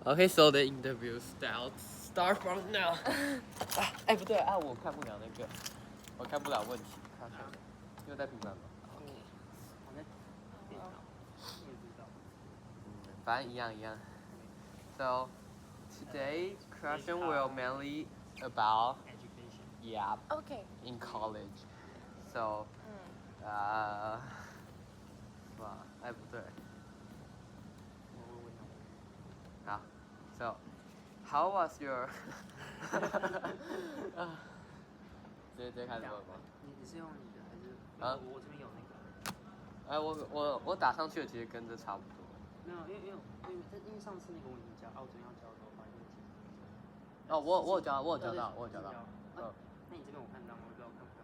Okay, so the interview start from now. 哎，不对啊，我看不了那个，我看不了问题。因为在平板嘛。OK。我在电脑，你也知道。反正一样。So today question will mainly about education. yeah Okay. in college. So 是吧？哎，不对。我问他。好，So how was your 直接开始问吗？你是用你的还是？啊？我这边有那个。哎，我打上去的其实跟这差不多。没有，因为上次那个我已经教，我昨天要教的时候发现其实。哦，我有教到。那你这边我看到吗？我不知道看不看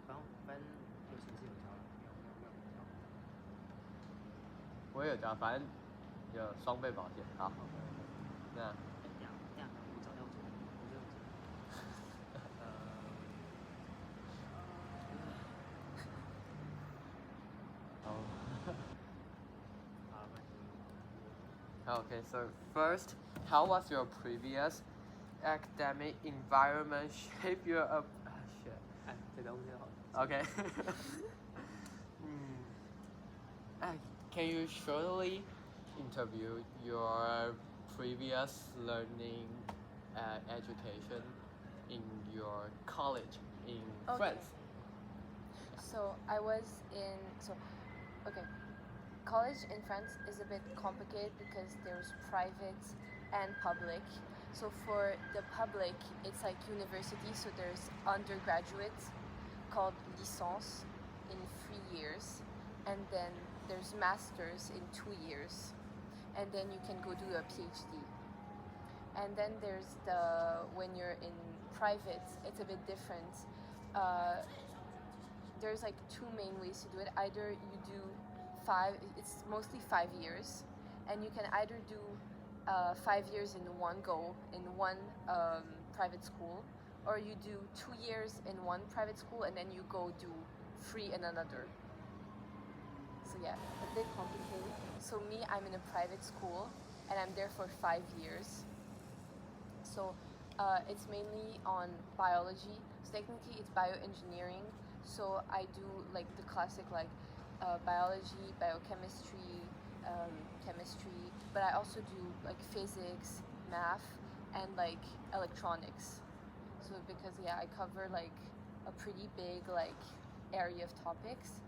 到。反正有程式有教了，没有教。我也有教，反正有双倍保险。好。那。我找到左边，我就用这个。Okay, so first, how was your previous academic environment shape your shit? 哎，这东西好。Okay. Can you shortly interview your previous learning education in your college in France? So I was in okay. College in France is a bit complicated because there's private and public. So for the public, it's like university. So there's undergraduate called licence in 3 years, and then there's masters in 2 years, and then you can go do a PhD. And then there's when you're in private, it's a bit different. There's like two main ways to do it. Either you do it's mostly 5 years, and you can either do 5 years in one go in one private school, or you do 2 years in one private school and then you go do 3 in another. So yeah, a bit complicated. So me, I'm in a private school and I'm there for 5 years. So it's mainly on biology. So technically it's bioengineering. So I do like the classic biology, biochemistry, chemistry, but I also do like physics, math, and like electronics. So because I cover like a pretty big like area of topics.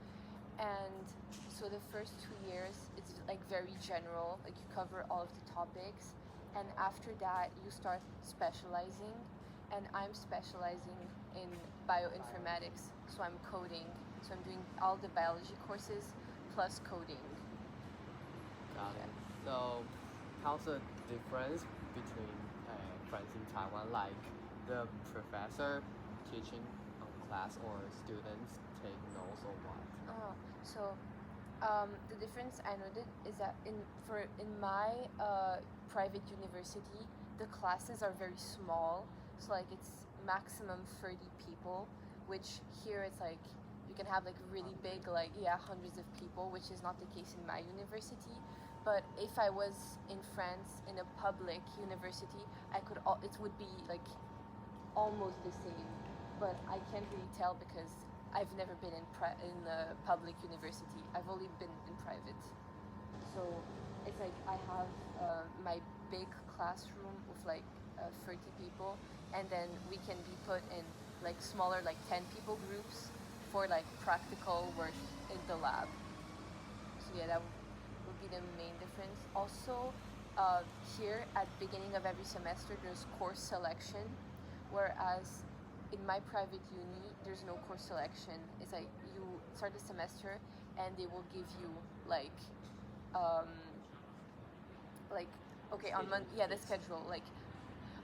And so the first 2 years it's like very general, like you cover all of the topics, and after that you start specializing, and I'm specializing in bioinformatics, so I'm coding, so I'm doing all the biology courses plus coding. Got it. So how's the difference between France and Taiwan, like the professor teaching on class or students take notes or what? So the difference I noted is that in my private university, the classes are very small. So like it's maximum 30 people, which here it's like you can have like really big, like hundreds of people, which is not the case in my university. But if I was in France in a public university, it would be like almost the same, but I can't really tell because I've never been in a public university. I've only been in private. So it's like I have my big classroom with like 30 people, and then we can be put in like smaller, like 10 people groups for like practical work in the lab. So yeah, that would be the main difference. Also, here at beginning of every semester, there's course selection, whereas in my private uni, there's no course selection. It's like you start the semester and they will give you um, okay, on Monday, the schedule. Like,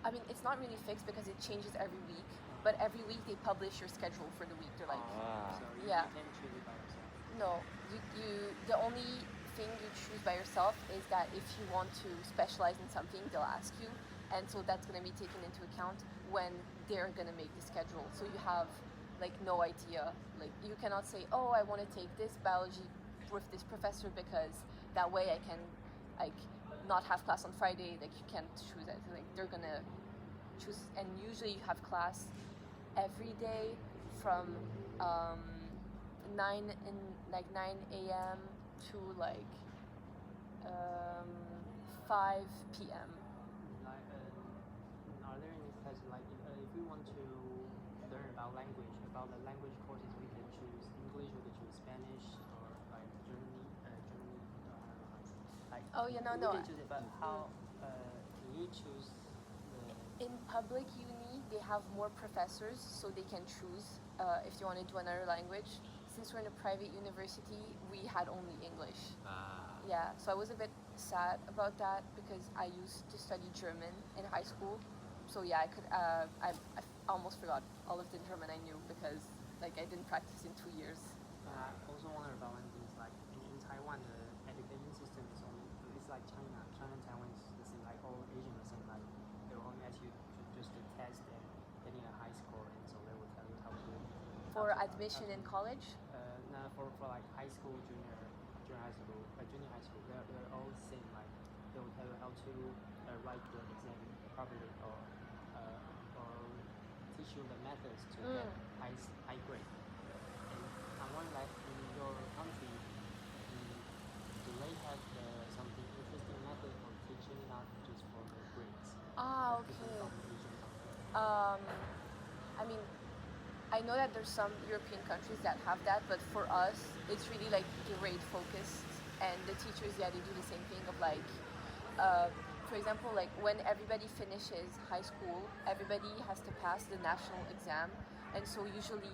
I mean, it's not really fixed because it changes every week. But every week they publish your schedule for the week. They're like, So you can't choose it by yourself. no, you the only thing you choose by yourself is that if you want to specialize in something, they'll ask you, and so that's going to be taken into account when they're going to make the schedule. So you have like no idea. Like you cannot say, oh, I want to take this biology with this professor because that way I can like not have class on Friday, like you can't choose it. Like they're gonna choose, and usually you have class every day from um, 9 a.m. to like um, 5 p.m. Like, are there any classes like if we want to learn about the language courses, we can choose English, we can choose Spanish, or like Germany, I don't know, like Oh, yeah, no, we no. can choose it, but how can you choose the In public uni, they have more professors, so they can choose if they want to do another language. Since we're in a private university, we had only English. Yeah, so I was a bit sad about that because I used to study German in high school. So yeah, I almost forgot all of the German I knew because like I didn't practice in 2 years. I also wonder about one thing is like in Taiwan the education system is only it's like China. China and Taiwan is the same, like all Asian the same, like they will only ask you to just to test and getting a high score, and so they will tell you how to For admission in college, no, for like high school, junior high school, junior high school, they're all the same. Like they will tell you how to write the exam properly, or teach you the methods to get high grade. And I'm wondering, like in your country, do they have something interesting method for teaching, not just for the grades? Ah, Different okay. from Asian countries. I mean, I know that there's some European countries that have that, but for us, it's really like grade focused, and the teachers, yeah, they do the same thing of like, for example, like when everybody finishes high school, everybody has to pass the national exam, and so usually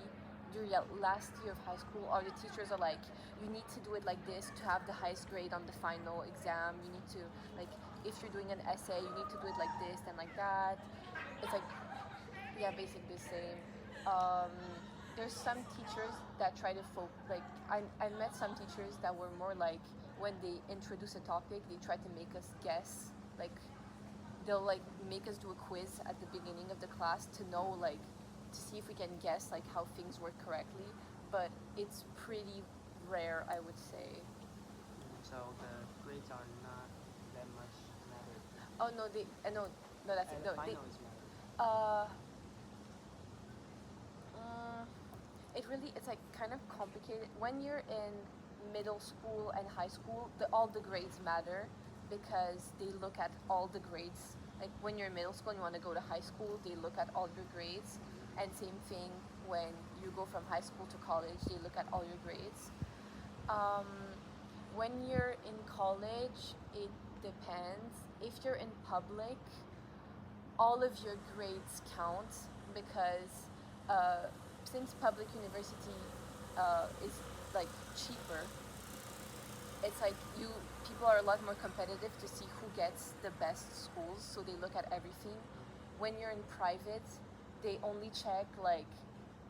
during your last year of high school, all the teachers are like, you need to do it like this to have the highest grade on the final exam. You need to like, if you're doing an essay, you need to do it like this and like that. It's like, yeah, basically the same. Um, there's some teachers that try to like I met some teachers that were more like when they introduce a topic, they try to make us guess. Like they'll like make us do a quiz at the beginning of the class to know like to see if we can guess like how things work correctly. But it's pretty rare, I would say. So the grades are not that much matter. Oh no, they no no that's And it. the No, they final is matter. uh. Mm, it's like kind of complicated when you're in middle school and high school. All the grades matter because they look at all the grades. Like when you're in middle school and you want to go to high school, they look at all your grades, and same thing when you go from high school to college, they look at all your grades. um, when you're in college, it depends. If you're in public, all of your grades count because since public university is like cheaper, it's like people are a lot more competitive to see who gets the best schools, so they look at everything. When you're in private, they only check like,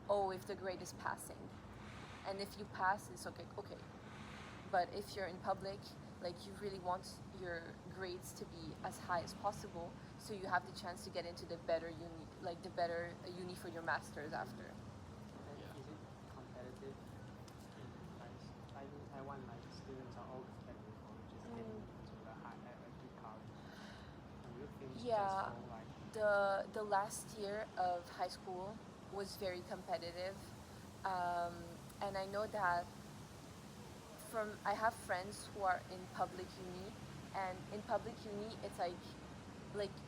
oh, if the grade is passing, and if you pass, it's okay. But if you're in public, like you really want your grades to be as high as possible, so you have the chance to get into the better uni, like the better uni for your masters after. And Yeah. is it competitive in like in Taiwan, like students are all competitive for just getting into the a good college? And you think Yeah. just for like The last year of high school was very competitive, and I know that I have friends who are in public uni, and in public uni it's like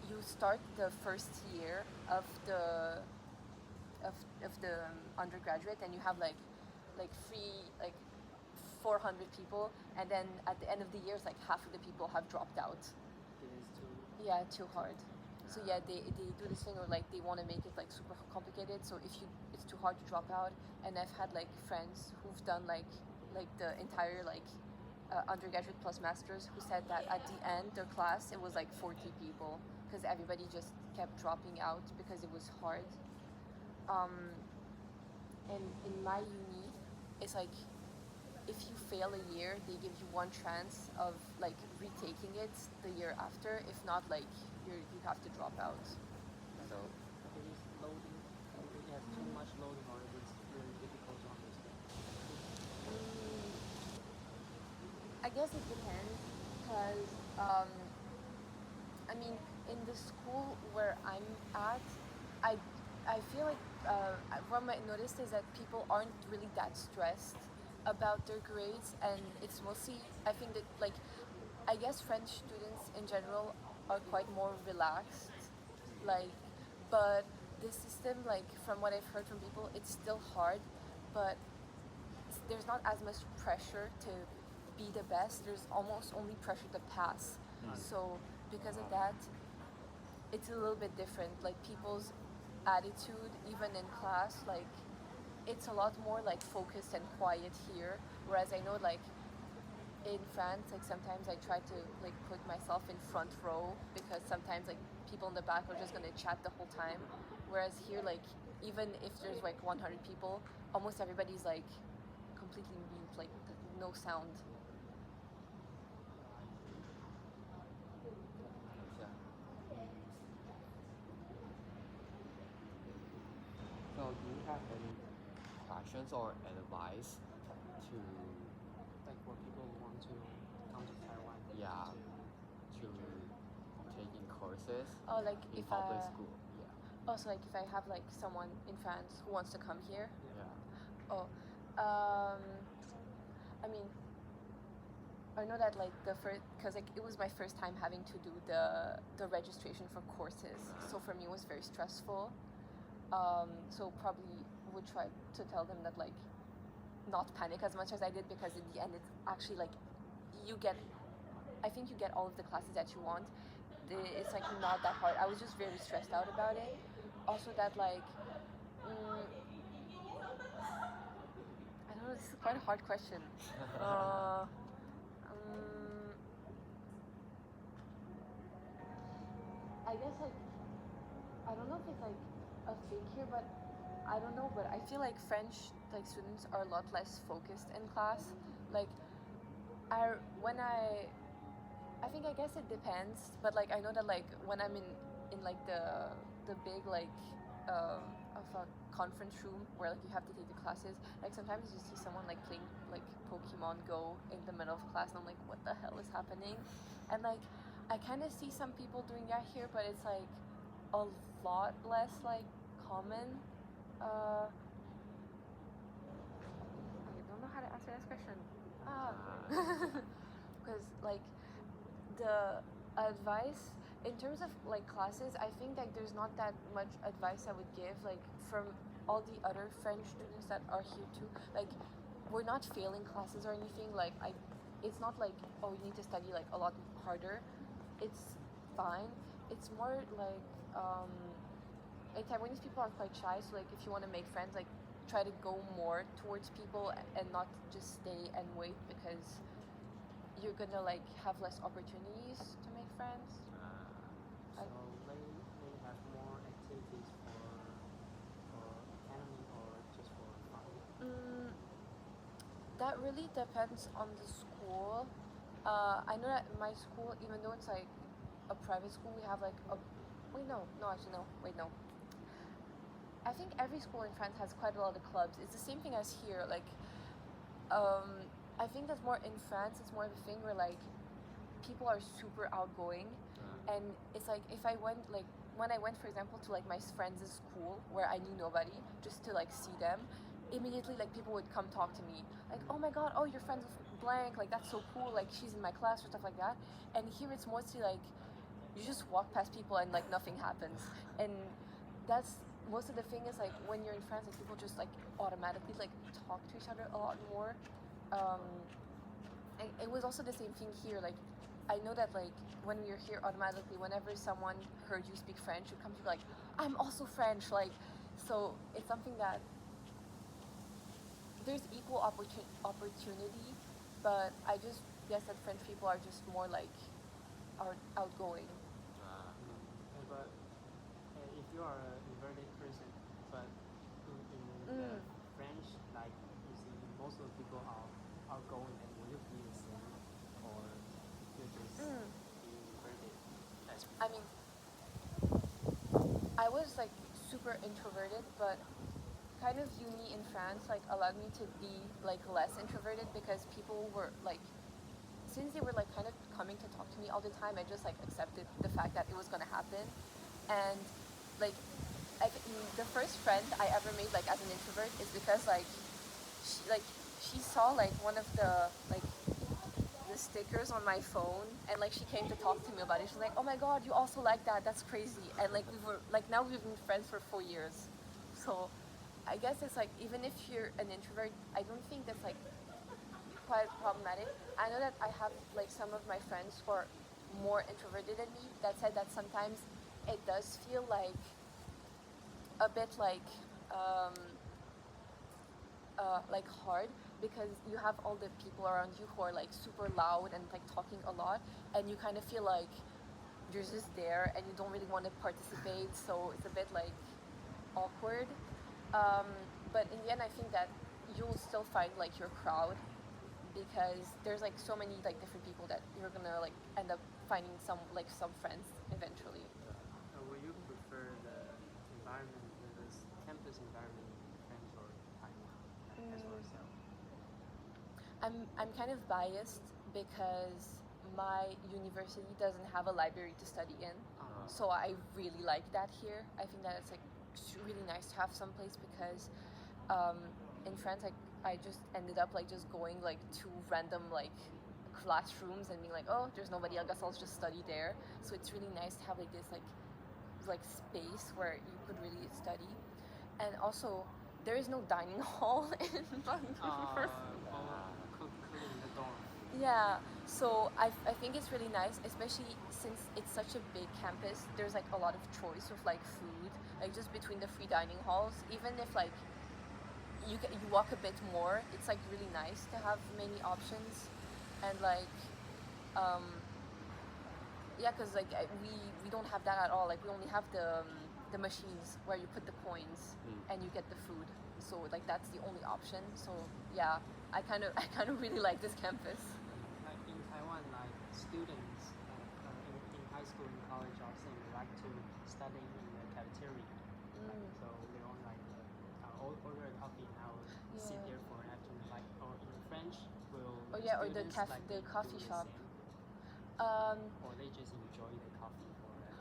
you start the first year of the undergraduate, and you have like free like 400 people, and then at the end of the year it's like half of the people have dropped out. it is too Yeah, too hard. So yeah, they do this thing where like they want to make it like super complicated. So if you it's too hard to drop out. And I've had like friends who've done like the entire like undergraduate plus masters who said that at the end their class it was like 40 people because everybody just kept dropping out because it was hard. Um, and in my uni, it's like if you fail a year, they give you one chance of like retaking it the year after. If not, like you have to drop out. So it is loading. It has too much loading, or it is really difficult to understand. I guess it depends because I mean, in the school where I'm at, I, I feel like what I noticed is that people aren't really that stressed about their grades, and it's mostly, I think that like, I guess French students in general are quite more relaxed, like, but the system, like from what I've heard from people, it's still hard, but there's not as much pressure to be the best. There's almost only pressure to pass. So because of that, it's a little bit different. Like people's attitude, even in class, like it's a lot more like focused and quiet here. Whereas I know like in France, like sometimes I try to like put myself in front row because sometimes like people in the back are just gonna chat the whole time. Whereas here, like even if there's like 100 people, almost everybody's like completely mute, like no sound. Yeah. So do you have any questions or advice to Like for people who want to come to Taiwan. yeah to taking courses Oh, like in if public I school? Yeah. also like if I have like someone in France who wants to come here. Yeah. Oh, I mean, I know that like the first, because like it was my first time having to do the registration for courses, so for me it was very stressful. So probably would try to tell them that like not panic as much as I did, because in the end it's actually like you get, I think you get all of the classes that you want. It's like not that hard. I was just very stressed out about it. Also that like, I don't know. This is quite a hard question. Um, I guess like I don't know if it's like a thing here, but I don't know. But I feel like French like students are a lot less focused in class. Like when I think I guess it depends, but like I know that like when I'm in like the big like of a conference room where like you have to take the classes, like sometimes you see someone like playing like Pokemon Go in the middle of class, and I'm like, what the hell is happening? And like I kind of see some people doing that here, but it's like a lot less like common. I don't know how to answer this question. Because like the advice in terms of like classes, I think like there's not that much advice I would give like from all the other French students that are here too. Like we're not failing classes or anything. Like it's not like, oh, you need to study like a lot harder. It's fine. It's more like Taiwanese people are quite shy. So like if you want to make friends, like try to go more towards people and not just stay and wait, because you're gonna like have less opportunities to make friends. So they have more activities for academy or just for fun. That really depends on the school. I know that my school, even though it's like a private school, we have like a wait no actually no wait no. I think every school in France has quite a lot of clubs. It's the same thing as here. Like I think that's more in France. It's more of a thing where like people are super outgoing, and it's like if I went like when I went for example to like my friends' school where I knew nobody, just to like see them, immediately like people would come talk to me like, oh my god, oh you're friends with blank, like that's so cool, like she's in my class or stuff like that. And here it's mostly like you just walk past people and like nothing happens. And that's most of the thing is like when you're in France, like people just like automatically like talk to each other a lot more. And it was also the same thing here. Like I know that like when we were here, automatically whenever someone heard you speak French, would come to be like, I'm also French. Like so it's something that there's equal opportunity, but I just guess that French people are just more like are outgoing. But if you are an inverted person, but in the French, like you see, most of the people are outgoing, and will you be the same, or you just be inverted? I mean, I was like super introverted, but kind of uni in France like allowed me to be like less introverted, because people were like, since they were like kind of coming to talk to me all the time. I just like accepted the fact that it was gonna happen, and like the first friend I ever made like as an introvert is because she saw like one of the stickers on my phone, and like she came to talk to me about it. She's like, oh my god, you also like that, that's crazy. And like we were like, now we've been friends for 4 years. So I guess it's like, even if you're an introvert, I don't think that's like quite problematic. I know that I have like some of my friends who are more introverted than me that said that sometimes it does feel like a bit like hard, because you have all the people around you who are like super loud and like talking a lot, and you kind of feel like you're just there and you don't really want to participate, so it's a bit like awkward. But in the end, I think that you'll still find like your crowd, because there's like so many like different people that you're gonna like end up finding some friends eventually. Will you prefer the environment, the campus environment in France or Taiwan, as for yourself? I'm kind of biased because my university doesn't have a library to study in, so I really like that here. I think that it's like really nice to have some place, because in France I just ended up like just going like to random like classrooms and being like, oh, there's nobody, I guess I'll just study there. So it's really nice to have like this like space where you could really study. And also there is no dining hall in Vancouver. Cleaning the dorm. Yeah, so I think it's really nice, especially since it's such a big campus. There's like a lot of choice of like food, like just between the free dining halls. Even if like you walk a bit more, it's like really nice to have many options. And like yeah, because like we don't have that at all. Like we only have the machines where you put the coins and you get the food. So like that's the only option. So yeah, I kind of really like this campus. Like in Taiwan, like students in high school and college or same, they like to study in the cafeteria. Like, so they don't like order a coffee and I will sit Yeah. there for an afternoon. Like, or in French, will Oh yeah, or the students like the they coffee do the shop. same, or they just enjoy the coffee for that?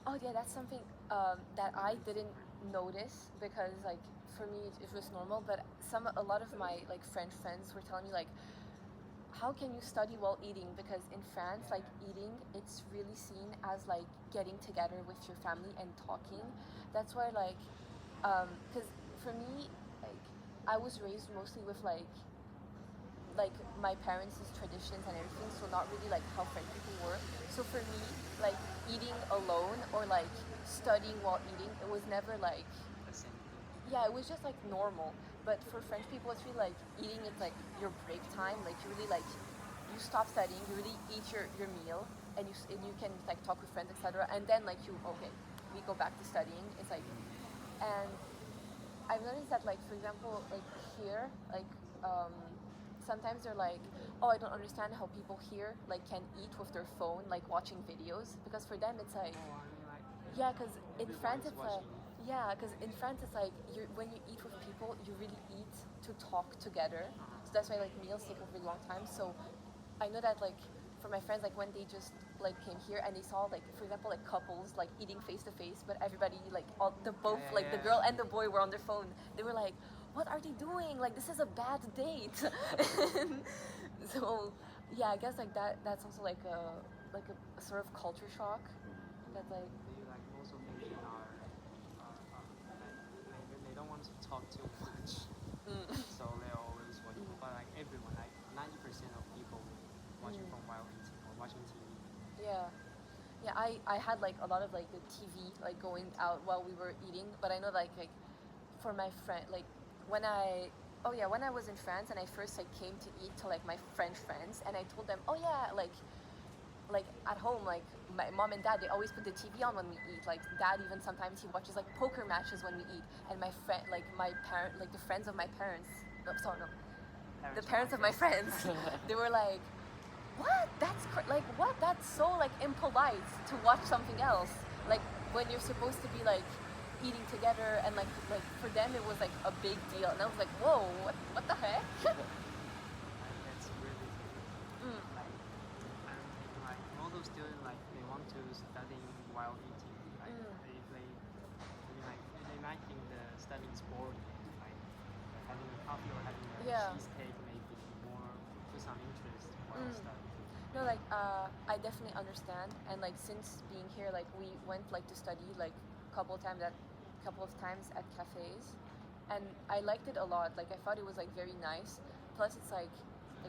Oh yeah, that's something that I didn't notice, because like for me it was normal, but a lot of my like French friends were telling me like, how can you study while eating? Because in France, like eating, it's really seen as like getting together with your family and talking. That's why like, because for me, like I was raised mostly with like my parents' traditions and everything, so not really like how French people were. So for me, like eating alone or like studying while eating, it was never like, The same thing. yeah, it was just like normal. But for French people, it's really like eating. It's like your break time. Like you really like, you stop studying, you really eat your meal, and you can like talk with friends, etc. And then like we go back to studying. It's like, and I've noticed that like for example like here like sometimes they're like, oh, I don't understand how people here like can eat with their phone like watching videos, because for them it's like, Oh, I mean, like, yeah, because in everyone France is it's like, watching. yeah, because in France it's like when you eat with people, you really eat to talk together. So that's why like meals take a really long time. So I know that like for my friends, like when they just like came here and they saw like for example like couples like eating face to face, but everybody like all the both Yeah, like the yeah. girl and the boy were on their phone. They were like, what are they doing? Like this is a bad date. So yeah, I guess like that's also like a sort of culture shock. That like Like most of Asian they don't want to talk too much, so they're always watching. But like everyone, like 90% of people watching from while eating or watching TV. yeah. Yeah, I had like a lot of like the TV like going out while we were eating, but I know like for my friend like when I when I was in France and I first like came to eat to like my French friends, and I told them, oh yeah, like at home like my mom and dad, they always put the TV on when we eat. Like dad even sometimes he watches like poker matches when we eat, and my friend like my parent like the friends of my parents, no, sorry, no, the parents of my friends, they were like, what? Like what? That's so like impolite to watch something else. Like when you're supposed to be like eating together, and like for them it was like a big deal, and I was like, whoa, what the heck? Like, that's really Mm. like I definitely understand, and like since being here, like we went like to study like couple of times at cafes, and I liked it a lot. Like I thought it was like very nice. Plus, it's like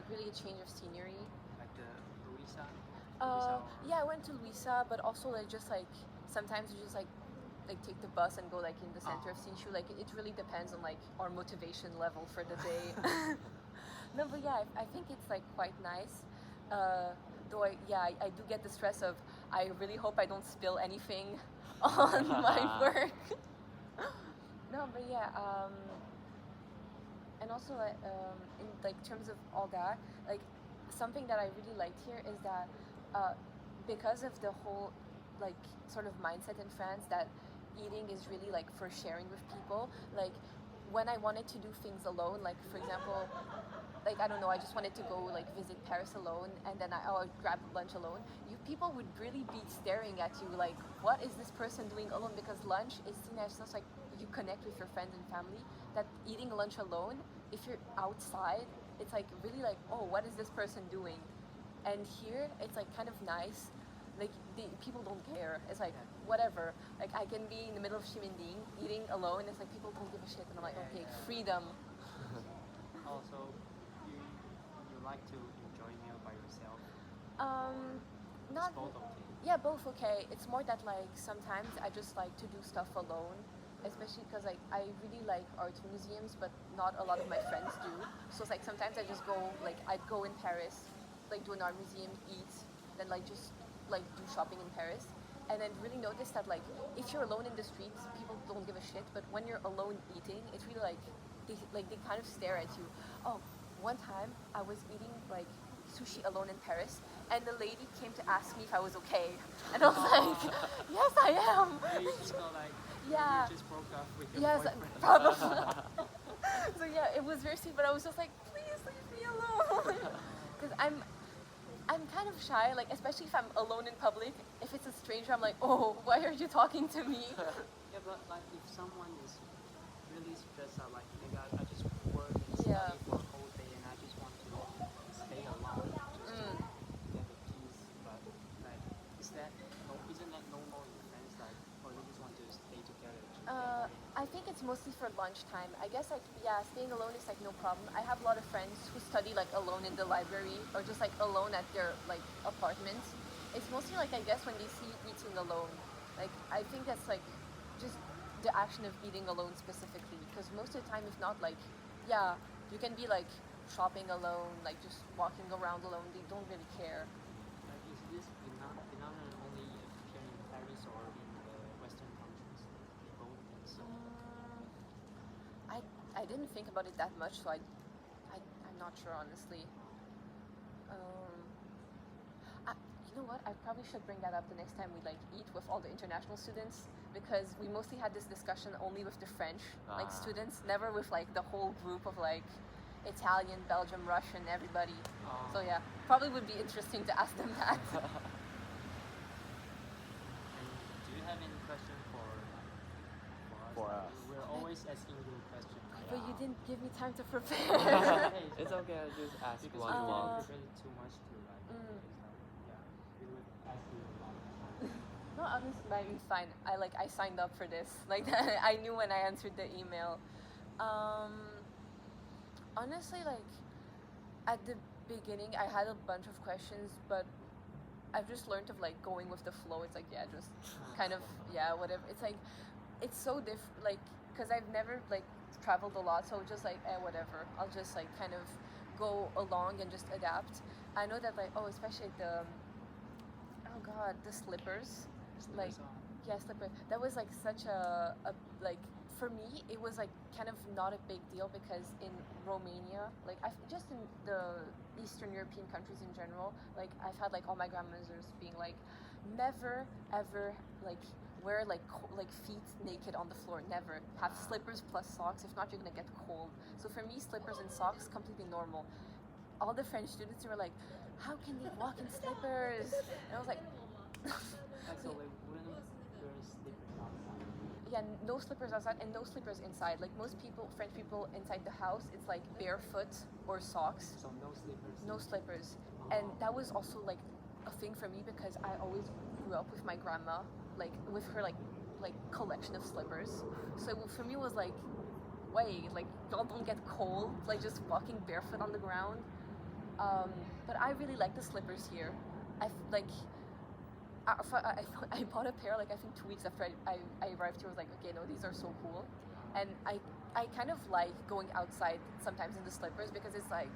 really a change of scenery. Like the Louisa. Yeah, I went to Luisa, but also like just like sometimes you just like take the bus and go like in the center of Hsinchu. Like it really depends on like our motivation level for the day. No, but yeah, I think it's like quite nice. Though I do get the stress of I really hope I don't spill anything on my work. No, but yeah, and also in like terms of all that, like something that I really liked here is that because of the whole like sort of mindset in France that eating is really like for sharing with people, like when I wanted to do things alone, like for example, like I don't know, I just wanted to go like visit Paris alone, and then I would grab lunch alone. You people would really be staring at you like, what is this person doing alone? Because lunch is seen as just like you connect with your friends and family. That eating lunch alone, if you're outside, it's like really like, oh, what is this person doing? And here, it's like kind of nice. Like the people don't care. It's like whatever. Like I can be in the middle of Ximending eating alone. It's like people don't give a shit, and I'm like, okay, freedom. Also, you like to enjoy meal by yourself. Not. It's both okay. Yeah, both okay. It's more that like sometimes I just like to do stuff alone, especially because like I really like art museums, but not a lot of my friends do. So it's like sometimes I just go like I'd go in Paris, like do an art museum, eat, then like just like do shopping in Paris, and then really notice that like if you're alone in the streets, people don't give a shit. But when you're alone eating, it's really like they kind of stare at you. Oh, one time I was eating like sushi alone in Paris, and the lady came to ask me if I was okay, and I was like, yes, I am. You feel like Yeah. you just broke up with your Yes, boyfriend. probably. So yeah, it was very sweet, but I was just like, please leave me alone, because I'm kind of shy, like especially if I'm alone in public. If it's a stranger, I'm like, oh, why are you talking to me? Yeah, but like if someone is really stressed out, like maybe I just work and study Yeah. for a whole day and I just want to stay alone just to get the peace. But like, isn't that normal in France? Like, or you just want to stay together? I think it's mostly for lunchtime. I guess like yeah, staying alone is like no problem. I have a lot of friends who study like alone in the library or just like alone at their like apartments. It's mostly like I guess when they see you eating alone. Like I think that's like just the action of eating alone specifically. Because most of the time, if not like yeah, you can be like shopping alone, like just walking around alone. They don't really care. Like, is this phenomenon only appear in Paris or in the Western countries? Both and so. I didn't think about it that much, so I'm not sure honestly. You know what? I probably should bring that up the next time we like eat with all the international students, because we mostly had this discussion only with the French like students, never with like the whole group of like Italian, Belgium, Russian, everybody. So yeah, probably would be interesting to ask them that. And do you have any question for us? For us. We're always asking you a question. But you didn't give me time to prepare. Hey, It's okay, I just ask because what if you we want. prepared too much to like, yeah, we would ask you a lot. No, honestly, it's fine. I signed up for this. Like I knew when I answered the email. Honestly, like at the beginning, I had a bunch of questions, but I've just learned of like going with the flow. It's like yeah, just kind of yeah, whatever. It's like it's so different, like because I've never like traveled a lot, so just like whatever. I'll just like kind of go along and just adapt. I know that like especially the oh god, the slippers. Like yeah, slipper. That was like such a like for me it was like kind of not a big deal, because in Romania, like I've just in the Eastern European countries in general, like I've had like all my grandmothers being like, never ever like wear like feet naked on the floor. Never have slippers plus socks. If not, you're gonna get cold. So for me, slippers and socks completely normal. All the French students were like, how can they walk in slippers? And I was like. So they wouldn't wear slippers outside. Yeah, no slippers outside and no slippers inside. Like most people, French people inside the house, it's like barefoot or socks. So no slippers. No slippers. And that was also like thing for me because I always grew up with my grandma, like with her like collection of slippers. So for me it was like, wait, like y'all don't get cold, like just walking barefoot on the ground. But I really like the slippers here. I bought a pair like I think 2 weeks after I arrived here. I was like, okay, no, these are so cool, and I kind of like going outside sometimes in the slippers because it's like,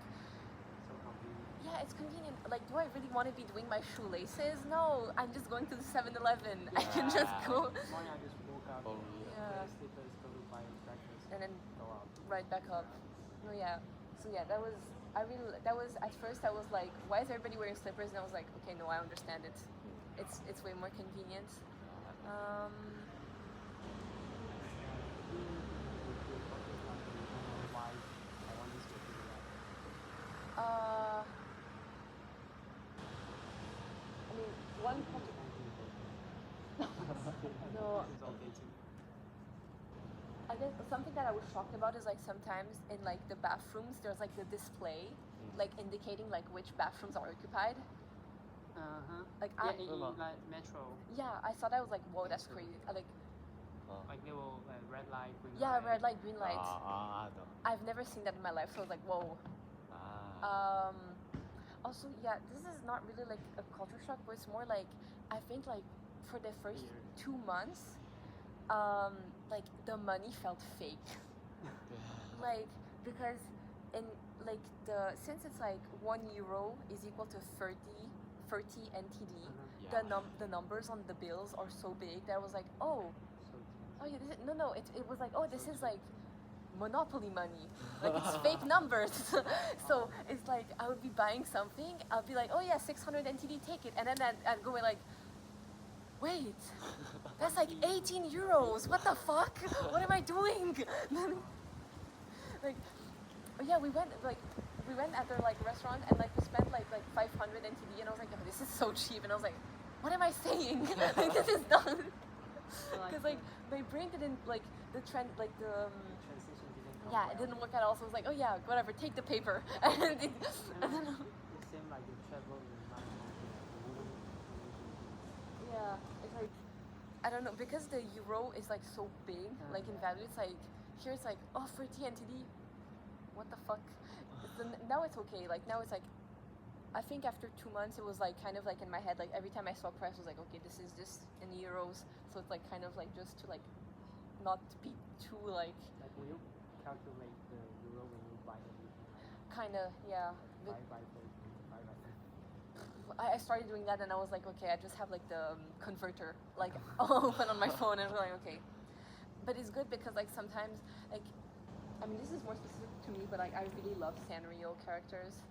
So convenient. yeah, it's convenient. Like, do I really want to be doing my shoelaces? No, I'm just going to the 7-Eleven. I can just Yeah. go Morning I just woke up, Oh, yeah. wear slippers, go to buy breakfast, and then go out. right back up. No, yeah. So yeah, that was at first I was like, why is everybody wearing slippers? And I was like, okay, no, I understand it. It's way more convenient. Um, Why Taiwan is your favorite? uh, I mean, one No. It's okay too. I guess something that I was shocked about is like sometimes in like the bathrooms there's like the display like indicating like which bathrooms are occupied. Like Yeah, in Really? like metro, I saw that. I was like, whoa, that's crazy. Like like they will red light, green yeah, light. red light, green light. no. I've never seen that in my life, so I was like, whoa. Ah. Also, yeah, this is not really like a culture shock, but it's more like I think like for the first Weird. 2 months, like the money felt fake. Like because in like since it's like €1 is equal to 30 NTD, Yeah. the numbers on the bills are so big that I was like, oh So yeah, it was like, oh, this is like Monopoly money, like it's fake numbers. So it's like I would be buying something, I'll be like, oh yeah, 600 NTD, take it, and then I'd go like, wait, that's like €18. What the fuck? What am I doing? Like, yeah, we went at their like restaurant and like we spent like 500 NTD, and I was like, oh, this is so cheap, and I was like, what am I saying? Like this is done. Because like my brain didn't like the trend, like the transition didn't come yeah, well. it didn't work at all. So I was like, oh yeah, whatever, take the paper. And then It seemed like you travel in my yeah, it's like I don't know, because the euro is like so big, like in value. It's like here it's like, oh, 30 NTD. What the fuck? Now it's okay. Like now it's like, I think after 2 months it was like kind of like in my head, like every time I saw price I was like, okay, this is just in euros, so it's like kind of like just to like not be too like Like will you calculate the euro when you buy everything? kind of yeah. But 5 by 30, 5 by 30. I started doing that, and I was like, okay, I just have like the converter like all open on my phone, and I was like, okay. But it's good because like sometimes like, I mean, this is more specific to me, but like I really love Sanrio characters,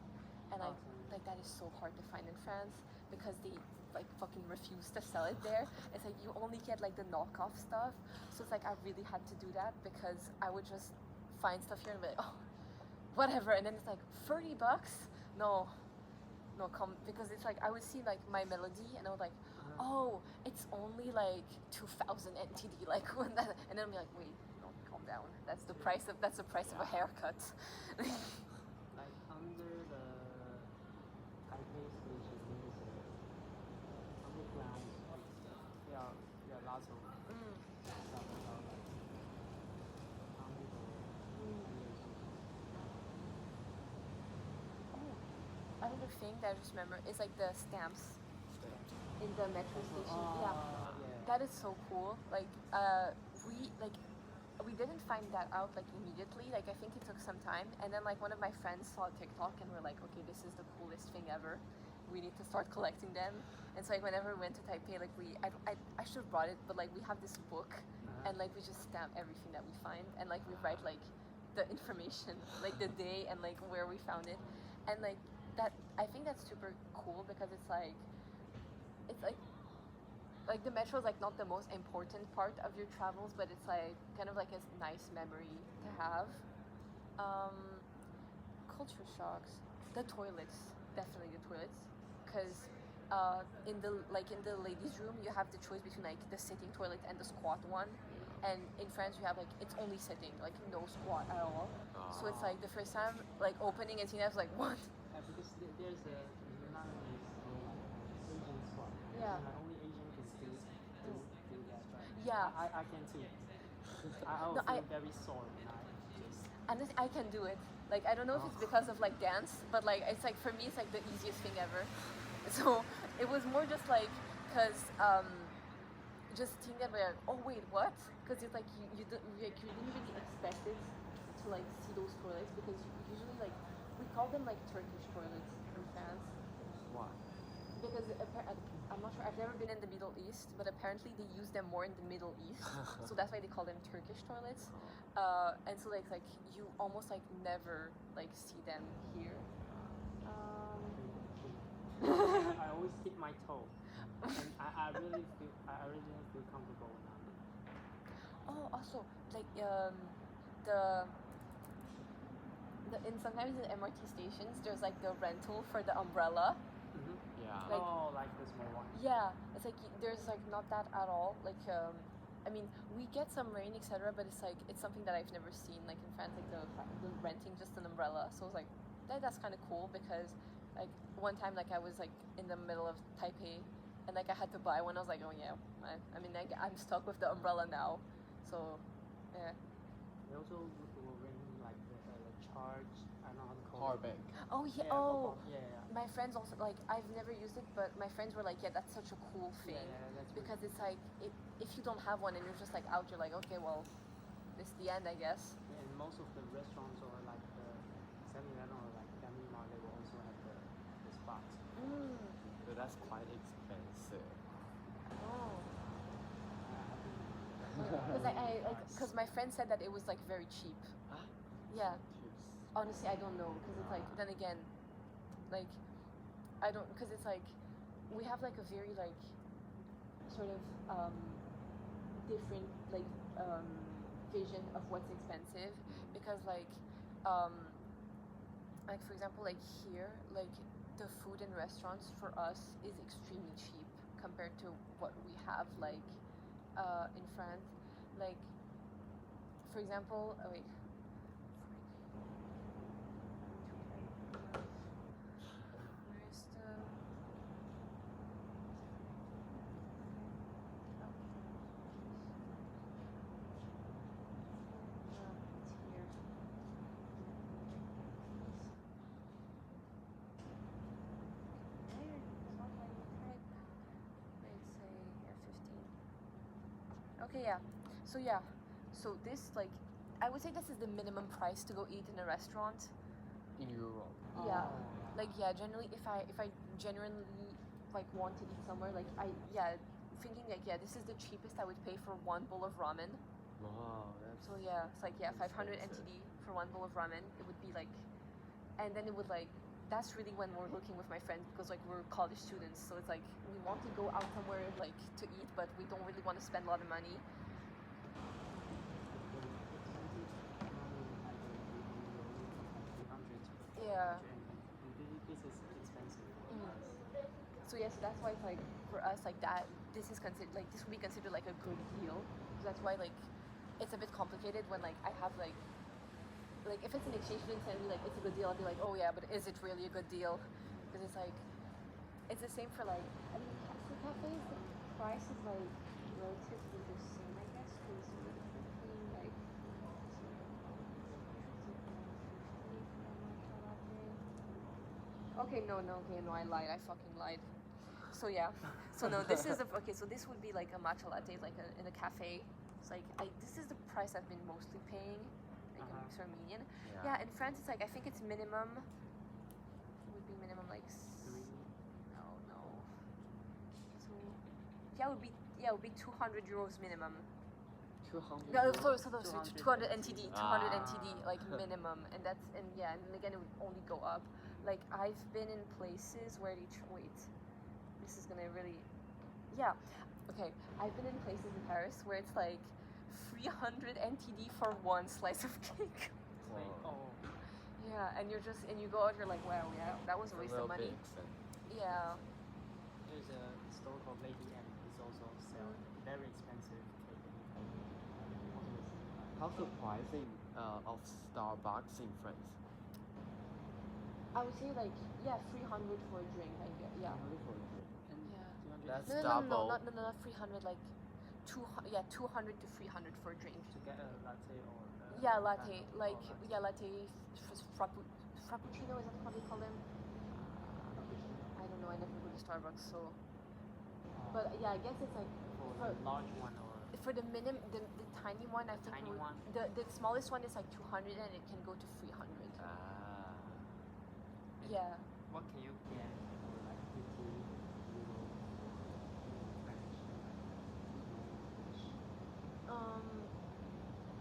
and like that is so hard to find in France because they like fucking refuse to sell it there. It's like you only get like the knockoff stuff, so it's like I really had to do that because I would just find stuff here and be like, oh, whatever, and then it's like $30. No, come, because it's like I would see like my melody and I was like, oh, it's only like 2,000 NTD, like when that, and then I'm like, wait, no, calm down. That's the price of of a haircut. Like under the Taipei station, there's underground. There are lots of stuff about like under the Another thing that I just remember is like the stamps in the metro station. Yeah. That is so cool. Like, we didn't find that out like immediately. Like, I think it took some time. And then like one of my friends saw TikTok and we're like, okay, this is the coolest thing ever. We need to start collecting them. And so like whenever we went to Taipei, like I should have brought it, but like we have this book, and like we just stamp everything that we find, and like we write like the information, like the day and like where we found it, and like that. I think that's super cool because it's like the metro is like not the most important part of your travels, but it's like kind of like a nice memory to have. Culture shocks. The toilets, definitely the toilets, because in the ladies' room you have the choice between like the sitting toilet and the squat one, and in France you have like it's only sitting, like no squat at all. So it's like the first time like opening and seeing that, I was like, what? because there's a Vietnamese Asian Yeah. And, like, only Asian can do that, but Yeah. I can too. I No, would feel very sore when I just. Honestly, I can do it. Like, I don't know if it's because of like dance, but like it's like for me it's like the easiest thing ever. So it was more just like because just thinking about, oh wait, what? Because it's like you didn't really expect it to like see those toilets, because usually like we call them like Turkish toilets in France, Why? because I'm not sure, I've never been in the Middle East, but apparently they use them more in the Middle East, so that's why they call them Turkish toilets. And so like you almost like never like see them here. I always hit my toe, and I really don't feel comfortable when I'm. Oh, also like the in sometimes in MRT stations there's like the rental for the umbrella. Yeah. Like- Like the small one. Yeah, it's like there's like not that at all. Like I mean, we get some rain, etc., but it's like it's something that I've never seen. Like in France, like the renting just an umbrella. So I was like, that's kind of cool, because like one time like I was like in the middle of Taipei, and like I had to buy one. I was like, oh yeah, I mean like, I'm stuck with the umbrella now. So yeah. They also will ring like the charge. I don't know how to call Powerbank. Oh yeah. Yeah, Oh. yeah. My friends also, like, I've never used it, but my friends were like, yeah, that's such a cool thing. Yeah, that's Because it's like, if you don't have one and you're just like out, you're like, okay, well, this is the end, I guess. And most of the restaurants or like the 7-Eleven or like Family Mart, they will also have the spot. But that's quite expensive. Oh. Because my friend said that it was like very cheap. Huh? Yeah. Cheers. Honestly, I don't know, because it's like, then again, like, I don't, because it's like, we have like a very like, sort of different like vision of what's expensive, because like for example, like here, like the food in restaurants for us is extremely cheap compared to what we have like in France. Like, for example, oh wait. Where's the it's here. Where? It's not letting me type. Let's say here 15. Okay, yeah. So yeah. So this, like, I would say this is the minimum price to go eat in a restaurant. In Europe. Yeah. Like, yeah, generally if I genuinely like want to eat somewhere, like thinking like, yeah, this is the cheapest I would pay for one bowl of ramen. Wow, that's So yeah, it's like, yeah, 500 expensive. NTD for one bowl of ramen. It would be like, and then it would like, that's really when we're looking with my friends, because like we're college students, so it's like we want to go out somewhere like to eat, but we don't really want to spend a lot of money. Yeah. This is expensive. So yes, that's why it's like for us like that. This is considered like, this would be considered like a good deal. So that's why like it's a bit complicated when like I have like if it's an exchange student telling me like it's a good deal, I'll be like, oh yeah, but is it really a good deal? Because it's like, it's the same for like, I mean, for cafes the price is like relatively the same, I guess, because between like okay, no, I lied. I fucking lied. So yeah, so no, this is okay. So this would be like a matcha latte, like in a cafe. It's like this is the price I've been mostly paying, like in Armenian. Yeah, in France it's like, I think it's minimum. It would be minimum like no. So yeah, it would be 200 euros minimum. 200. No, sorry, 200 NTD, 200 Ah. NTD, like minimum, and and again it would only go up. Like I've been in places where wait, this is gonna really, yeah, okay. I've been in places in Paris where it's like 300 NTD for one slice of cake. Wow. Yeah, and you go out, you're like, wow, yeah, that was a waste of money. Yeah. There's a store called Lady M. It's also sell very expensive cake. How's the pricing of Starbucks in France? I would say like, yeah, 300 for a drink, I guess. Yeah. And Yeah. 300 That's No, double. not 300. Like 200 to 300 for a drink. to get a latte or Yeah, latte. cappuccino Like or yeah, latte. Frappuccino, is that how they call them? I don't know. I never go to Starbucks, so. But yeah, I guess it's like for the large one or for the tiny one. I think tiny it would- one? the smallest one is like 200 and it can go to 300. Ah. Yeah. what can you get for like 50 euro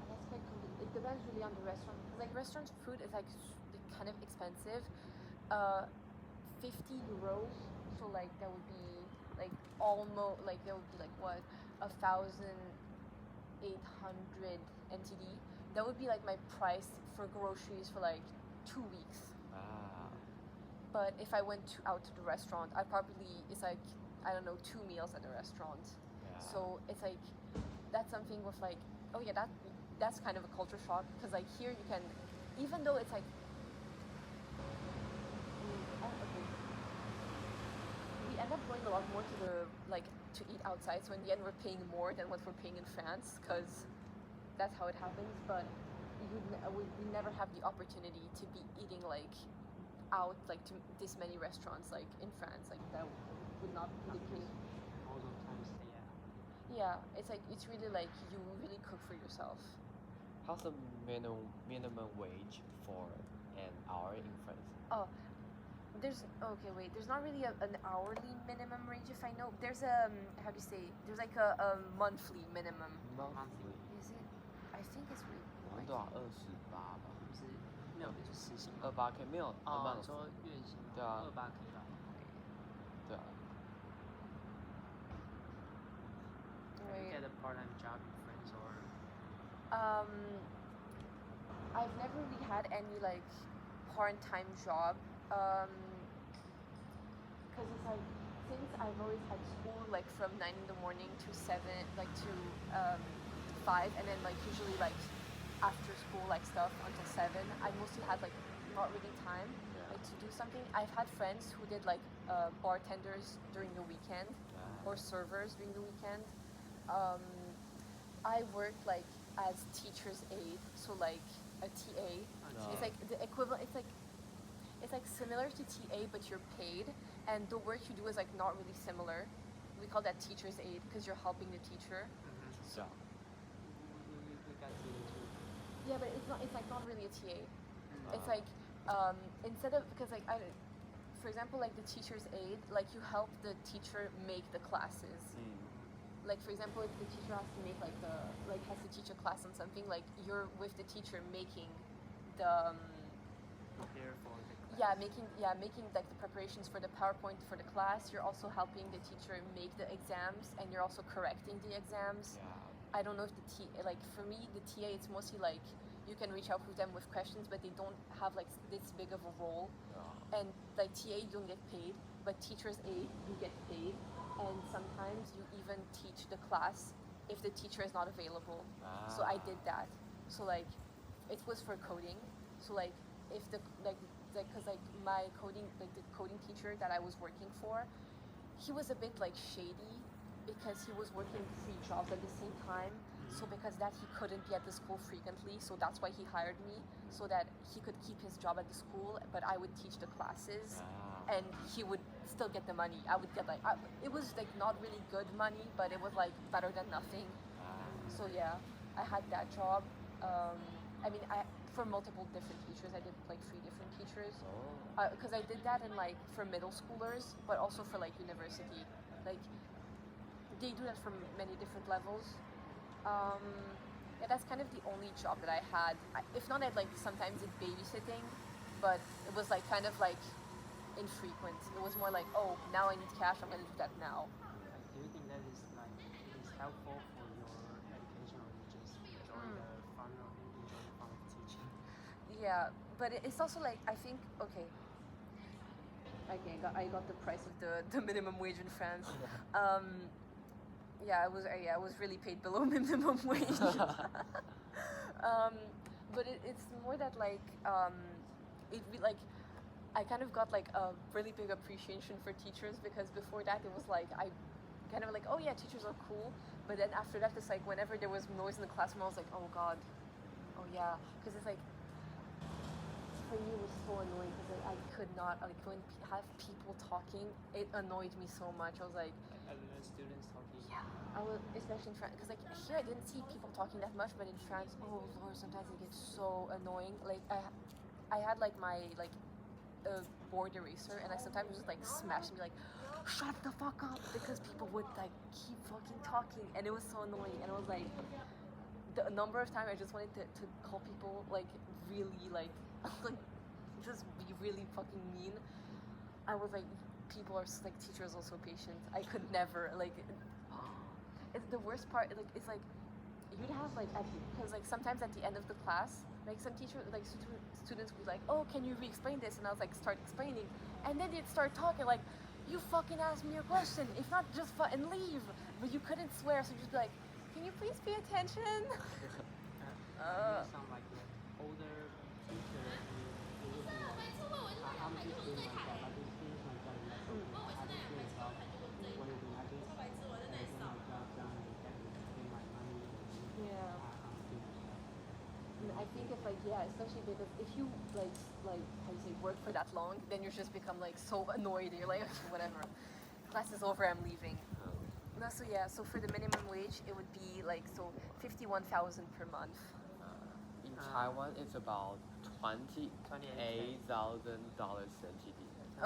That's quite it depends really on the restaurant. 'Cause, like restaurant food is like kind of expensive. 50 euros. So like that would be like almost like that would be like what 1,800 NTD. That would be like my price for groceries for like 2 weeks. Ah. But if I went out to the restaurant, it's like I don't know 2 meals at the restaurant. Yeah. So it's like that's something with like oh yeah that's kind of a culture shock because like here you can even though it's like okay. We end up going a lot more to the like to eat outside. So in the end we're paying more than what we're paying in France because that's how it happens. But we never have the opportunity to be eating like out like to this many restaurants like in France like that would not be the case. most of the times Yeah, it's like it's really like you really cook for yourself. How's the minimum wage for an hour in France? Oh, there's okay wait. There's not really an hourly minimum wage if I know. There's how do you say? There's like a monthly minimum. Monthly. Is it? I think it's really. 我们多少28吧？不是没有就是时薪28K 没有哦， amount 你说月薪对啊28可以吧？对啊。 Can you Wait. get a part-time job in France or I've never really had any like part-time job. Because it's like since I've always had school like from 9 in the morning to 7 like to 5 and then like usually like after school like stuff until 7. I mostly had like not really time like to do something. I've had friends who did like bartenders during the weekend or servers during the weekend. I worked like as teacher's aide, so like a TA. No. It's like the equivalent. It's like similar to TA, but you're paid, and the work you do is like not really similar. We call that teacher's aide because you're helping the teacher. So. we got to Yeah, but it's not. It's like not really a TA. It's Ah. like instead of because like for example, like the teacher's aide, like you help the teacher make the classes. Like for example, if the teacher has to make has to teach a class on something, like you're with the teacher making the prepare for the yeah class. making like the preparations for the PowerPoint for the class. You're also helping the teacher make the exams, and you're also correcting the exams. Yeah. I don't know if like for me the TA it's mostly like you can reach out with them with questions, but they don't have like this big of a role. Yeah. And like TA you don't get paid, but teacher's aide you get paid. And sometimes you even teach the class if the teacher is not available. So I did that. So like, it was for coding. So like, if the because like my coding like the coding teacher that I was working for, he was a bit like shady because he was working 3 jobs at the same time. So because that he couldn't be at the school frequently, so that's why he hired me so that he could keep his job at the school, but I would teach the classes. And he would still get the money. I would get like it was like not really good money, but it was like better than nothing. So yeah, I had that job. I mean, for multiple different teachers. I did like 3 different teachers Oh. because I did that in like for middle schoolers, but also for like university. Like they do that for many different levels. Yeah, that's kind of the only job that I had. If not, I'd like sometimes did babysitting, but it was like kind of like infrequent. It was more like, oh, now I need cash, I'm gonna do that now. Do you think that is like it is helpful for your education, or you just enjoy the fun of teaching? Yeah, but it's also like I think okay. Okay, I got the price of the minimum wage in France. Yeah, I was really paid below minimum wage. But it's more that like like I kind of got like a really big appreciation for teachers because before that it was like kind of like, oh yeah, teachers are cool. But then after that, it's like whenever there was noise in the classroom, I was like, oh god, oh yeah, because it's like for me it was so annoying because I could not like when have people talking, it annoyed me so much. I was like, Other students talking. yeah, I was especially in France because like here I didn't see people talking that much, but in France, oh lord, sometimes it gets so annoying. Like I had like my like a board eraser, and I sometimes would just like smash and be like, shut the fuck up, because people would like keep fucking talking, and it was so annoying. And I was like, the number of times I just wanted to call people like really like like just be really fucking mean. I was like, people are like teachers are so patient. I could never like. It's the worst part. Like it's like you'd have like because like sometimes at the end of the class, like some teachers like students would be like, oh, can you re-explain this? And I was like, start explaining, and then they'd start talking like, you fucking asked me a question. If not, just and leave. But you couldn't swear, so you'd just be like, can you please pay attention? Some like the older teacher, it would be like, I'm just doing like that, like this things like that, like I just feel about what you're doing. I just get my job done and get my money. Yeah. I'm doing stuff. And I think it's like, yeah, especially because if you like how you say work for that long, then you just become like so annoyed. You're like, okay, whatever, class is over, I'm leaving. No, so yeah, so for the minimum wage, it would be like 51,000 per month. In Taiwan, it's about $28,000 NTD.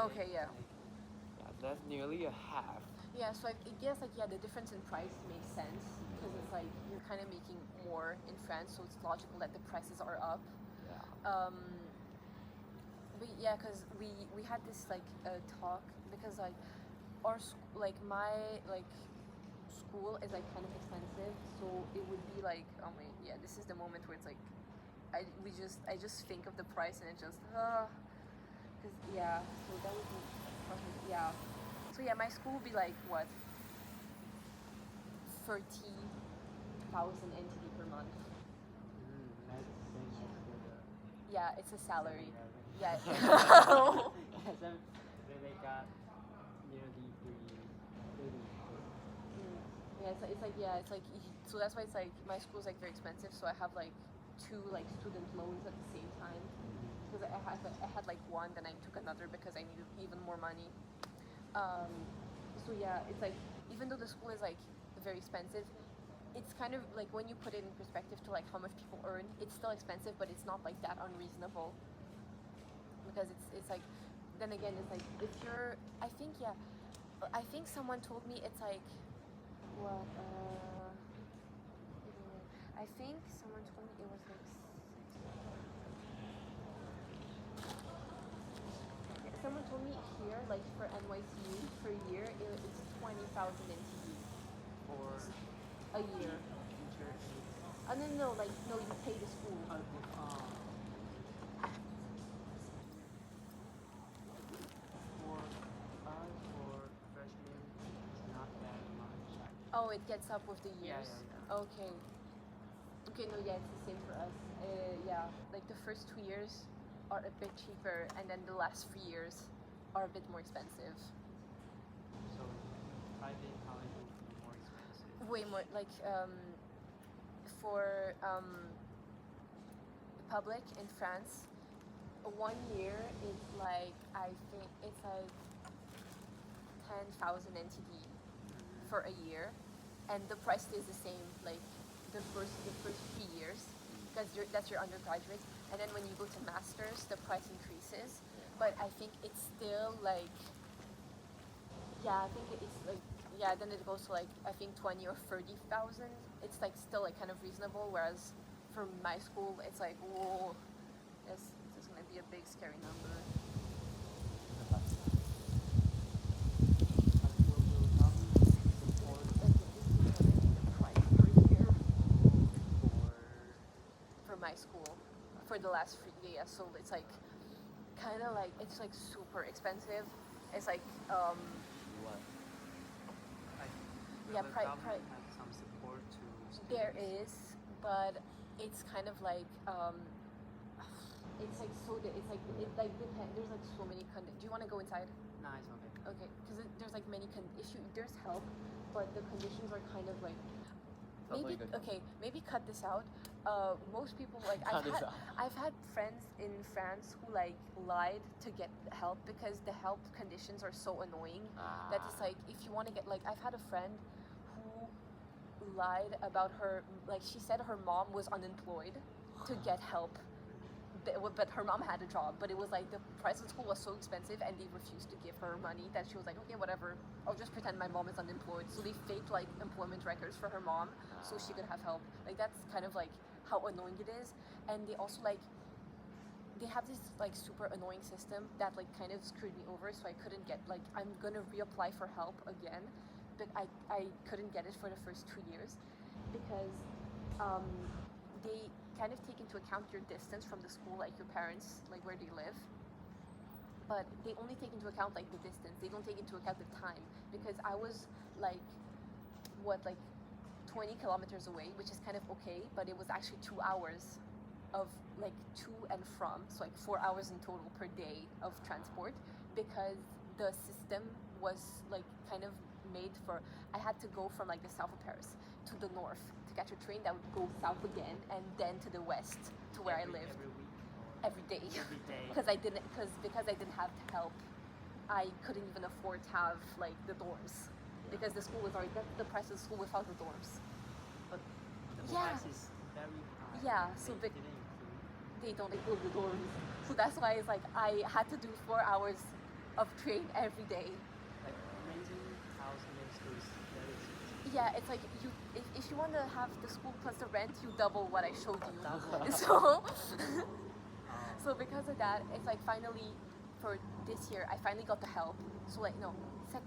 Okay, yeah. Yeah, that's nearly a half. Yeah, so I guess like yeah, the difference in price makes sense because it's like you're kind of making more in France, so it's logical that the prices are up. Yeah. But yeah, because we had this like talk because like like my like school is like kind of expensive, so it would be like oh my yeah, this is the moment where it's like I just think of the price and it just because yeah, so that would be yeah. So yeah, my school would be like what 30,000 NTD per month. That's the same as the Yeah, it's a salary. 7-Eleven. Yeah. They got nearly three. Yeah, it's like yeah, it's like so that's why it's like my school's like very expensive. So I have like 2 like student loans at the same time because I had like one, then I took another because I needed even more money. So yeah, it's like even though the school is like very expensive, it's kind of like when you put it in perspective to like how much people earn, it's still expensive, but it's not like that unreasonable because it's like then again it's like if you're I think someone told me it's like what I think someone told me it was like someone told me here like for NYCU per year it's 20,000 NTD For a year. teacher No, like no, you pay the school. for us for freshmen, it's not that much. Oh, it gets up with the Yeah, years. yeah. Okay. Okay, no, yeah, it's the same for us. Yeah, like the first 2 years are a bit cheaper, and then the last 3 years are a bit more expensive. So private college will be more expensive. Way more, like for public in France, 1 year is like I think it's like 10,000 NTD for a year, and the price stays the same like the first 3 years because that's your undergraduate, and then when you go to masters, the price increases. But I think it's still like yeah, I think it's like yeah, then it goes to like I think 20 or 30,000. It's like still like kind of reasonable, whereas for my school it's like whoa, this is gonna be a big scary number. Price per year for my school for the last 3 years, so it's like kind of like it's like super expensive. It's like What? Like, Yeah, the pri- government pri- has some support to students. there is, but it's kind of like it's like so it's like it like depend. There's like so many. Do you want to go inside? No, it's okay. Okay, because there's like many. If you there's help, but the conditions are kind of like Totally maybe good. okay. Maybe cut this out. Most people like Cut this out. I've had friends in France who like lied to get help because the help conditions are so annoying that it's like if you want to get like I've had a friend who lied about her like she said her mom was unemployed to get help but her mom had a job, but it was like the price of school was so expensive and they refused to give her money that she was like, okay, whatever, I'll just pretend my mom is unemployed. So they faked like employment records for her mom so she could have help. Like that's kind of like how annoying it is. And they also like they have this like super annoying system that like kind of screwed me over, so I couldn't get like I'm gonna reapply for help again, but I couldn't get it for the first 2 years because they kind of take into account your distance from the school, like your parents, like where they live. But they only take into account like the distance. They don't take into account the time because I was like, what, like 20 kilometers away, which is kind of okay, but it was actually 2 hours of like to and from, so like 4 hours in total per day of transport because the system was like kind of made for I had to go from like the south of Paris to the north to catch a train that would go south again and then to the west to where I lived every week every day every day. because I didn't have help. I couldn't even afford to have like the dorms because the school was already that's the price of the school without the dorms. But the Yeah. price is very high. Yeah, so they big- didn't include. They don't include the dorms, so that's why it's like I had to do 4 hours of train every day. Like renting house near school is very expensive. Yeah, it's like you if you want to have the school plus the rent, you double what I showed you. Double. So so because of that, it's like finally for this year I finally got the help. So like no,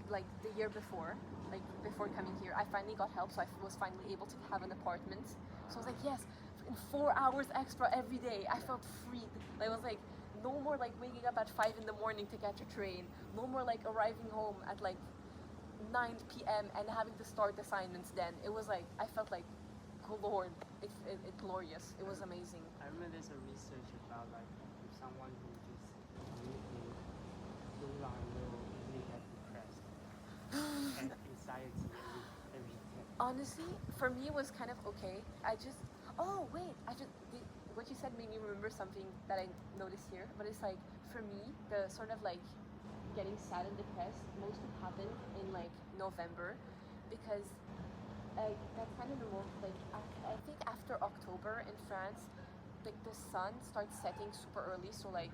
like the year before, like before coming here, I finally got help, so I was finally able to have an apartment. So I was like, yes, in 4 hours extra every day, I felt freed. I was like, no more like waking up at 5 in the morning to catch a train. No more like arriving home at like 9 p.m. and having to start assignments then. It was like, I felt like, oh Lord, it's glorious. It was amazing. I remember there's a research about like if someone who just live in Lulan will easily get depressed and anxiety every day. Honestly, for me it was kind of okay. Oh wait, what you said made me remember something that I noticed here. But it's like for me, the sort of like getting sad and depressed mostly happened in like November, because that's kind of the most like I think after October in France, like the sun starts setting super early. So like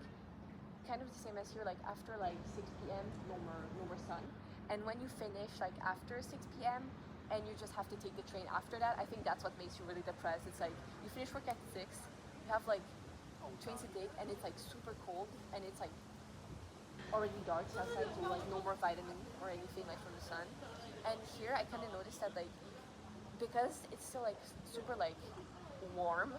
kind of the same as here. Like after like 6 p.m. no more sun, and when you finish like after 6 p.m. and you just have to take the train after that, I think that's what makes you really depressed. It's like you finish work at 6, you have like trains to take, and it's like super cold, and it's like already dark outside, so like no more vitamin or anything like from the sun. And here I kind of noticed that like because it's still like super like warm,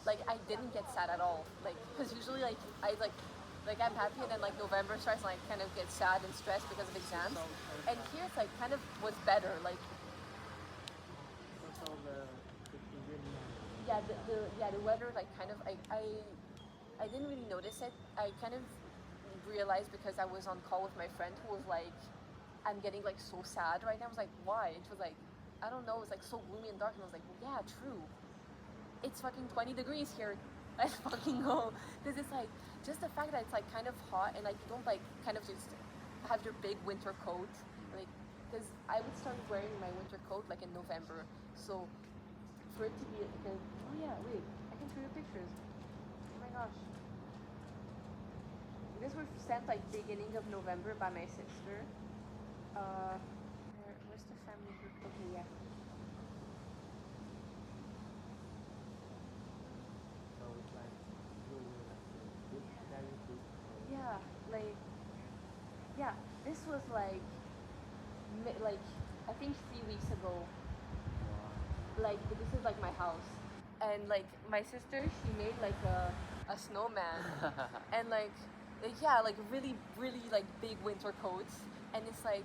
like I didn't get sad at all. Like because usually like I like I'm happy, and then like November starts and I kind of get sad and stressed because of exams. And here it's like kind of was better. Like Also the Indian the weather like kind of I didn't really notice it. I kind of realized because I was on call with my friend who was like, I'm getting like so sad right now. I was like, why? And she was like, I don't know, it's like so gloomy and dark. And I was like, well, yeah, true. It's fucking 20 degrees here. I fucking know. Because it's like just the fact that it's like kind of hot and like you don't like kind of just have your big winter coat. Like because I would start wearing my winter coat like in November. So for it to be because oh yeah, wait, I can show you pictures. Oh my gosh. These were sent like beginning of November by my sister. Where's the family group? Okay, yeah. so it's like really like good, very good. Yeah, like yeah. This was like like I think 3 weeks ago. Like this is like my house, and like my sister, she made like a snowman, and like yeah, like really like big winter coats, and it's like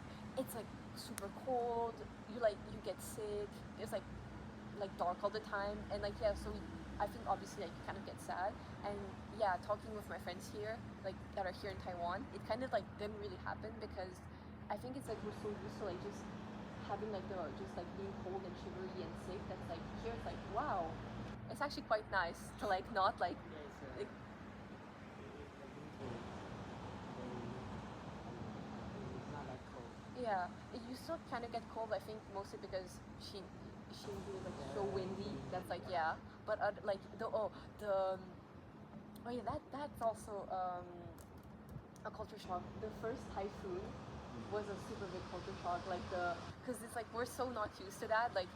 super cold. You get sick. It's like dark all the time, and like yeah. So I think obviously like you kind of get sad, and yeah, talking with my friends here, like that are here in Taiwan, it kind of like didn't really happen because I think it's like we're so used to like just having like the just like being cold and shivery and sick. That's like here it's like wow, it's actually quite nice to like not like Yeah, like it's not that cold. yeah. You still kind of get cold. I think mostly because Shinju is like so windy. That's like yeah. But like the oh yeah that's also a culture shock. The first typhoon was a super big culture shock. Like because it's like we're so not used to that. Like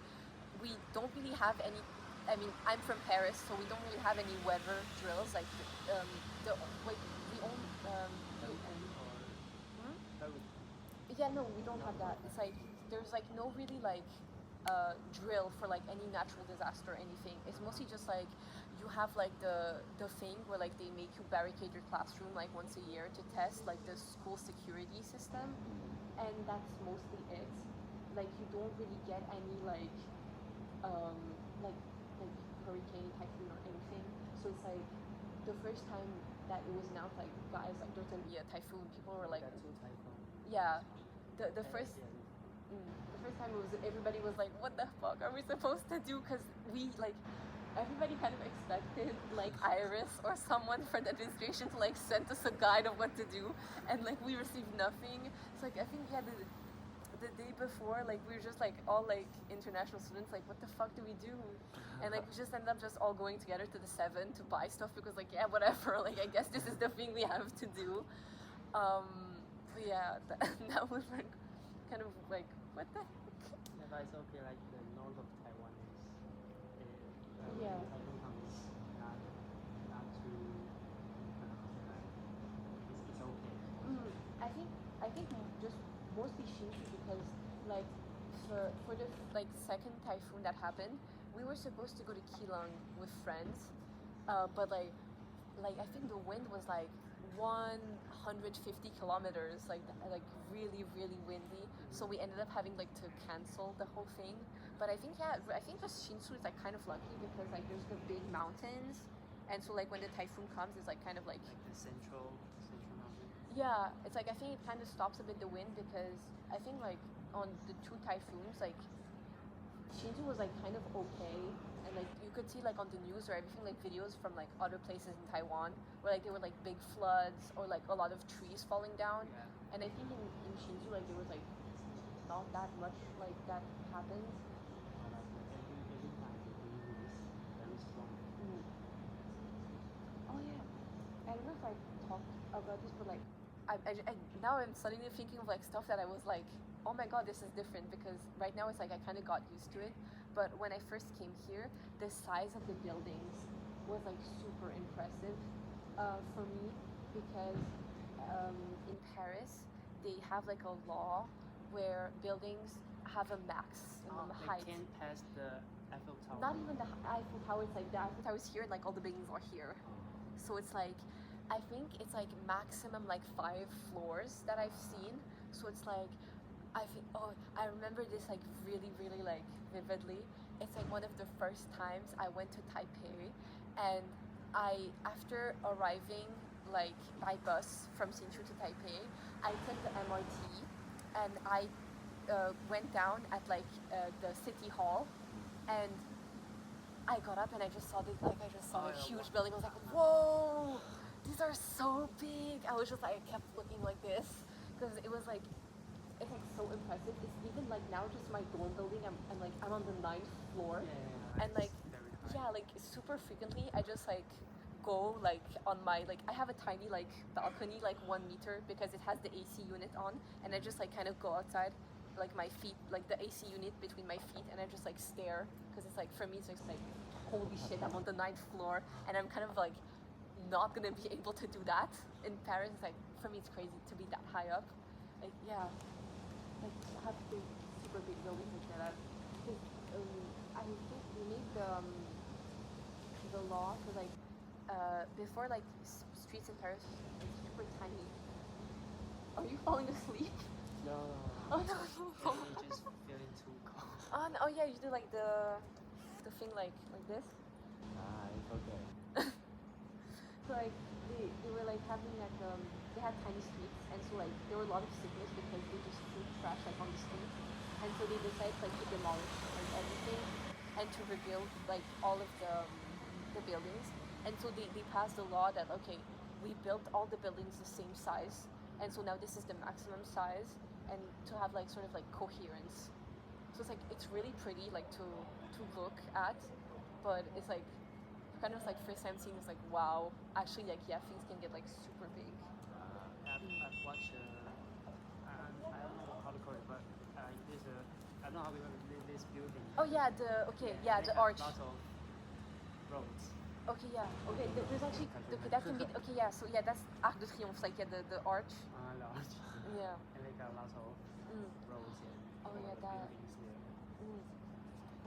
we don't really have any. I mean, I'm from Paris, so we don't really have any weather drills. Like the like we only hmm? Yeah, no, we don't have that. It's like there's like no really like drill for like any natural disaster or anything. It's mostly just like you have like the thing where like they make you barricade your classroom like once a year to test like the school security system, and that's mostly it. Like you don't really get any um like like hurricane, typhoon or anything. So it's like the first time that it was announced like guys like there's gonna be a typhoon, people were like That's two typhoon. yeah. The first the first time it was everybody was like what the fuck are we supposed to do because we like everybody kind of expected like Iris or someone from the administration to like send us a guide of what to do, and like we received nothing. It's like I think yeah the day before like we were just like all like international students like what the fuck do we do, and like we just ended up just all going together to the 7 to buy stuff because like yeah whatever like I guess this is the thing we have to do. But yeah that was like kind of like what the heck. Yeah, but it's okay. Like the north of Taiwan is, Yeah. typhoon comes not too. It's okay. I think just mostly Shinju because like for the like second typhoon that happened, we were supposed to go to Keelung with friends, but like I think the wind was like 150 kilometers, like really really windy. So we ended up having like to cancel the whole thing. But I think yeah, I think just Shinsu is like kind of lucky because like there's the big mountains, and so like when the typhoon comes, it's like kind of like Like the central mountain. yeah, it's like I think it kind of stops a bit the wind because I think like on the two typhoons like Shinju was like kind of okay, and like you could see like on the news or everything like videos from like other places in Taiwan where like there were like big floods or like a lot of trees falling down, Yeah. and I think in Shinju like there was like not that much like that happened. Or like every time the wind is very strong. Mm. Oh yeah, I don't know if I talked about this, but like now I'm suddenly thinking of like stuff that I was like, oh my god, this is different because right now it's like I kind of got used to it. But when I first came here, the size of the buildings was like super impressive for me because in Paris they have like a law where buildings have a maximum They height. can't pass the Eiffel Tower. Not even the Eiffel Tower. It's like the Eiffel Tower is here, and like all the buildings are here. So it's like, I think it's like maximum like 5 floors that I've seen. So it's like, I think I remember this like really really like vividly. It's like one of the first times I went to Taipei, and after arriving like by bus from Hsinchu to Taipei, I took the MRT, and I went down at like the city hall, and I got up and I just saw this like I just saw Oh, a yeah, huge wow. building. I was like, whoa, these are so big. I was just like I kept looking like this because it was like it's like so impressive. It's even like now just my dorm building. I'm on the 9th floor, Yeah, and like it's very high. yeah, like super frequently I just like go like on my like I have a tiny like balcony like 1 meter because it has the AC unit on, and I just like kind of go outside like my feet like the AC unit between my feet, and I just like stare because it's like for me it's just like holy shit, I'm on the 9th floor, and I'm kind of like not gonna be able to do that in Paris. It's like for me it's crazy to be that high up. Like yeah, like have big super big buildings like that. Because I think we made the law for like before like streets in Paris is super tiny. Are you falling asleep? No. Oh no! You're just feeling too cold. Oh, no, oh yeah, you do like the thing like this. It's okay. So like they were like having like they had tiny streets, and so like there were a lot of sickness because they just threw trash like on the streets. and so they decided like to demolish like everything and to rebuild like all of the buildings. And so they passed a law that okay, we built all the buildings the same size, and so now this is the maximum size, and to have like sort of like coherence. So it's like it's really pretty like to look at, but it's like kind of like first time seeing it's like wow, actually like yeah, things can get like super big. I've watched. I don't know how to call it, but there's a. I don't know how we remember this building. Oh yeah, the okay yeah they the have arch. Lots of roads. Okay yeah okay there's actually okay that can be okay yeah so yeah that's Arc de Triomphe like yeah the arch. Large. Yeah. And like lots of Mm. roads and Oh yeah that. buildings there. Mm.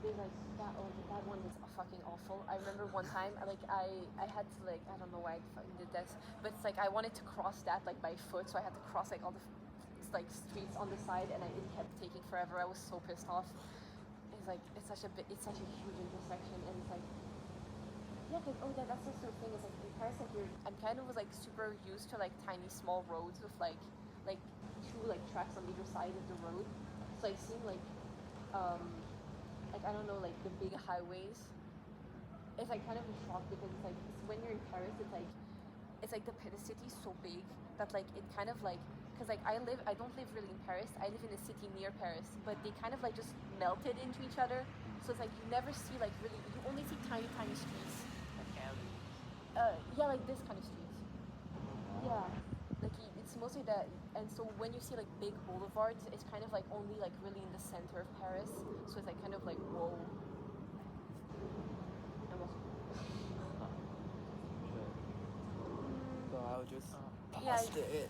There's like that one is fucking awful. I remember one time I had to like I don't know why I fucking did this, but it's like I wanted to cross that like by foot, so I had to cross like all the like streets on the side, and it kept taking forever. I was so pissed off. It's like it's such a huge intersection, and it's like yeah, cause oh yeah, that's also the thing. Is like in Paris, like I'm kind of was like super used to like tiny small roads with like two like tracks on either side of the road. So I seem like I don't know like the big highways. It's like kind of a shock because it's like when you're in Paris, it's like the city is so big that like it kind of like because like I don't live really in Paris. I live in a city near Paris, but they kind of like just melted into each other. So it's like you never see like really you only see tiny streets. Like alleys. Yeah, like this kind of streets. Yeah, like it's mostly that, and so when you see like big boulevards, it's kind of like only like really in the center of Paris. So it's like kind of like whoa. So I'll just Yeah, pause it.